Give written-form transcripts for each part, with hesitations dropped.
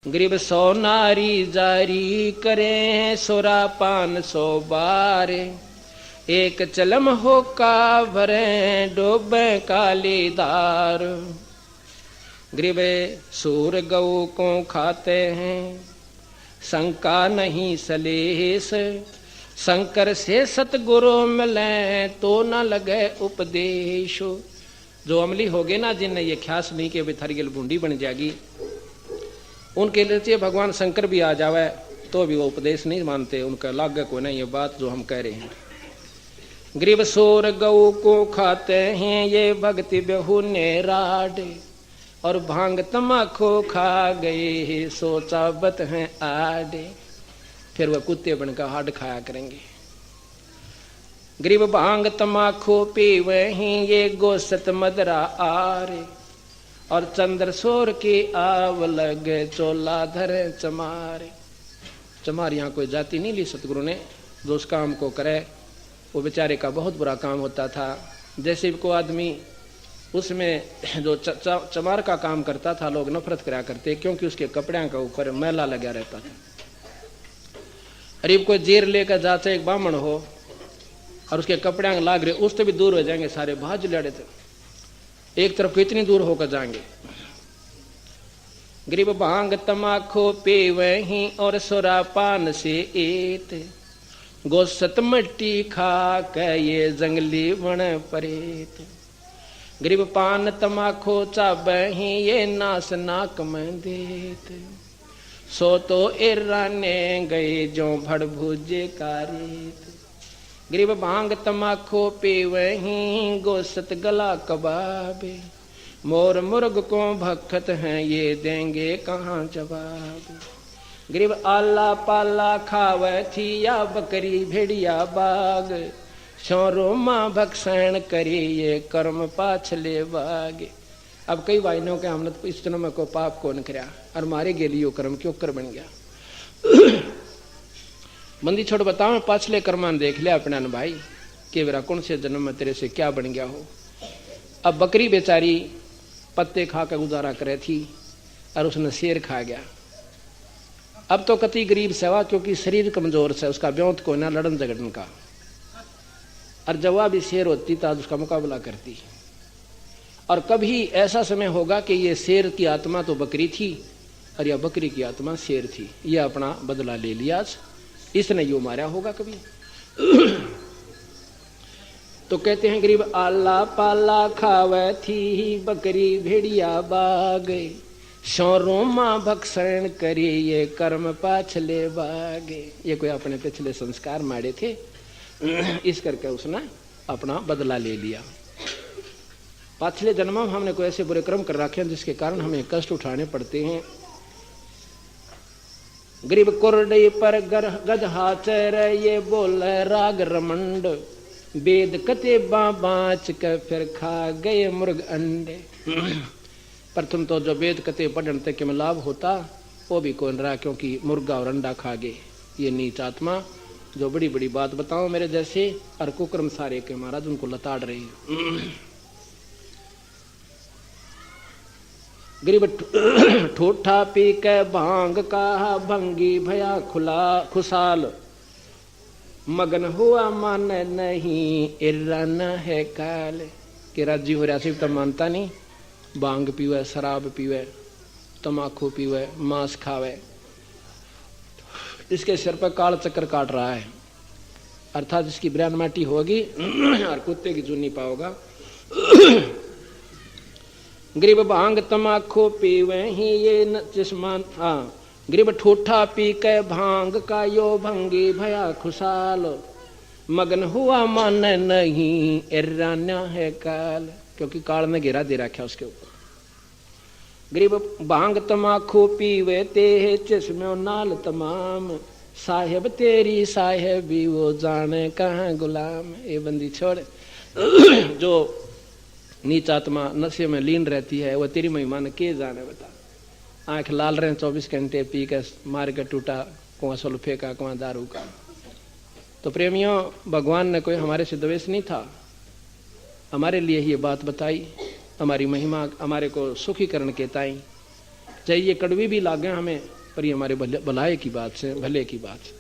गरीब 100 नारी जारी करें सोरा 500 बार, एक चलम हो का भरें डोबे काली दार। गरीब सूर गऊ को खाते हैं शंका नहीं सलेस, शंकर से सतगुरु मिले तो न लगे उपदेश। जो अमली हो गए ना, जिनने ये ख्यास नहीं कि थरगिल बूंदी बन जाएगी, उनके लिए भगवान शंकर भी आ जावे तो भी वो उपदेश नहीं मानते, उनका लागे को नहीं ये बात जो हम कह रहे हैं। गरीब सोर गऊ को खाते हैं ये भक्ति बेहू ने राड, और भांग तमाखो खा गए सोचा बत हैं आडे, फिर वह कुत्ते बनकर हाड खाया करेंगे। गरीब भांग तमाखो पीवे हैं ये गोसत मदरा आरे, और चंद्रसोर की आव लगे चोला धरे चमारे। चमार यहाँ कोई जाति नहीं ली सतगुरु ने, जो उस काम को करे वो बेचारे का बहुत बुरा काम होता था। जैसे को आदमी उसमें जो चमार का काम करता था लोग नफरत करा करते, क्योंकि उसके कपड़े का ऊपर मैला लगा रहता था। गरीब कोई जीर लेकर जाते एक बामण हो और उसके कपड़े लाग रहे, उससे भी दूर हो जाएंगे सारे भाज लड़े थे, एक तरफ कितनी दूर होकर जाएंगे। गरीब भांग तमाखो पीवे ही और सोरा पान से एत, गोसत मट्टी खा के ये जंगली वन परेत। गरीब पान तमाखो चाबे ही ये नास नाक में देत, सो तो इराने गए जो भड़ भुजे कारेत। गरीब भांग तमाखो पीवे ही गोसत गला कबाबे, मोर मुर्ग को भखत हैं ये देंगे कहाँ जवाब। गरीब आला पाला खावे थी या बकरी भेड़िया बाग, शौरो माँ भक्षण करी ये कर्म पाछले बागे। अब कई वाइनों के हमने तो इस जन्म में को पाप कौन करया और मारे गेलियो कर्म क्यों कर बन गया। बंदी छोड़ बताओ, मैं पाछले कर्मान देख लिया अपना भाई कि मेरा कौन से जन्म में तेरे से क्या बन गया हो। अब बकरी बेचारी पत्ते खा कर गुजारा करे थी और उसने शेर खा गया। अब तो कति गरीब सेवा, क्योंकि शरीर कमजोर से उसका ब्योंत को ना लड़न झगड़न का, और जवा भी शेर होती तो उसका मुकाबला करती। और कभी ऐसा समय होगा कि ये शेर की आत्मा तो बकरी थी और यह बकरी की आत्मा शेर थी, यह अपना बदला ले लिया, इसने यो मारा होगा कभी। तो कहते हैं गरीब आला पाला खावे थी बकरी भेड़िया बाग, शौरों माँ भक्षण करी ये कर्म पाछले बागे। ये कोई अपने पिछले संस्कार मारे थे, इस करके उसने अपना बदला ले लिया। पाछले जन्मों में हमने कोई ऐसे बुरे कर्म कर रखे हैं जिसके कारण हमें कष्ट उठाने पड़ते हैं। गरीब कुरडई पर गधा चर ये बोल राग रमंड, वेद कते बाँच के फिर खा गए मुर्ग अंडे। प्रथम तो जो वेद कते पढ़ने तक में लाभ होता वो भी कौन रहा, क्योंकि मुर्गा और अंडा खा गए ये नीच आत्मा जो बड़ी बड़ी बात बताओ मेरे जैसे और कुकर्म सारे के महाराज उनको लताड़ रहे हैं। गरीब ठूठा पी के भांग का भंगी भया खुला खुशाल, मगन हुआ मान नहीं इरान है काल। कि राजी हो रहा सिर्फ तो मानता नहीं, भांग पीवे शराब पीवे तमाकू पीवे मांस खावे, इसके सिर पर काल चक्कर काट रहा है, अर्थात इसकी ब्रांड माटी होगी और कुत्ते की जूनी पाओगा। गरीब भांग तमाखो पीवे ही ये चिस्मान, हाँ गरीब ठूठा पी के भांग का यो भंगी भया खुशाल, मगन हुआ मान नहीं इराना है काल। क्योंकि काल ने घेरा दे रखा उसके ऊपर। गरीब भांग तमाखो पीवे ते चश्मे नाल तमाम, साहेब तेरी साहेबी वो जाने कहाँ गुलाम। ये बंदी छोड़, जो नीच आत्मा नशे में लीन रहती है वो तेरी महिमा ने के जाने बता। आंख लाल रहे 24 घंटे पी के मार के टूटा, कुआं सुल्फे का कुआं दारू का। तो प्रेमियों, भगवान ने कोई हमारे से द्वेष नहीं था, हमारे लिए ये बात बताई, हमारी महिमा हमारे को सुखीकरण के ताई चाहे ये कड़वी भी लागे हमें, पर ये हमारे भलाई की बात से, भले की बात से।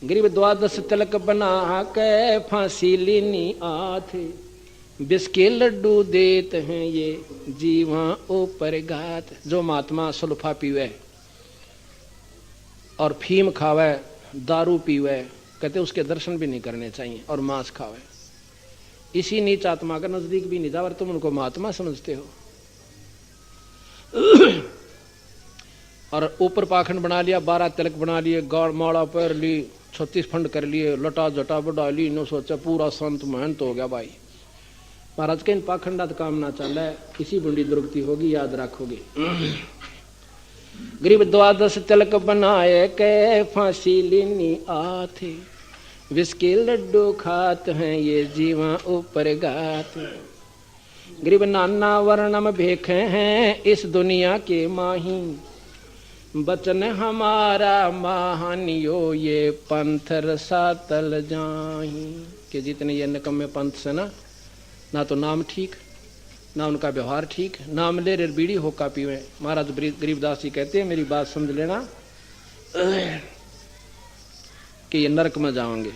गरीब 12 तिलक बना के फांसी लेनी आथे, विष के लड्डू देत हैं ये जीवा ऊपर घात। जो महात्मा सुल्फा पीवे और फीम खावे, दारू पीवे, कहते उसके दर्शन भी नहीं करने चाहिए, और मांस खावे। इसी नीच आत्मा का नजदीक भी नहीं जावर, तुम उनको महात्मा समझते हो। और ऊपर पाखंड बना लिया, 12 तिलक बना लिए, गौड़ माड़ा पैर ली, 36 फंड कर लिए, लटा जटा बढ़ा ली, नो सोचा पूरा संत महंत हो गया भाई। महाराज के इन पाखंडात काम ना चल है, इसी बुंडी दुर्गति होगी, याद रखोगे। गरीब 12 तिलक बनाए के फांसी लेनी आथे, विष के लड्डू खात हैं ये जीवा ऊपर घात। गरीब नाना वर्णम भेखे हैं इस दुनिया के माही, बचन हमारा महानियो ये पंथर सातल जाही। कि जितने ये निकम्मे पंथ से ना तो नाम ठीक, ना उनका व्यवहार ठीक, नाम ले रे बीड़ी होका पीवे। महाराज गरीबदास जी कहते हैं, मेरी बात समझ लेना कि ये नरक में जाओगे।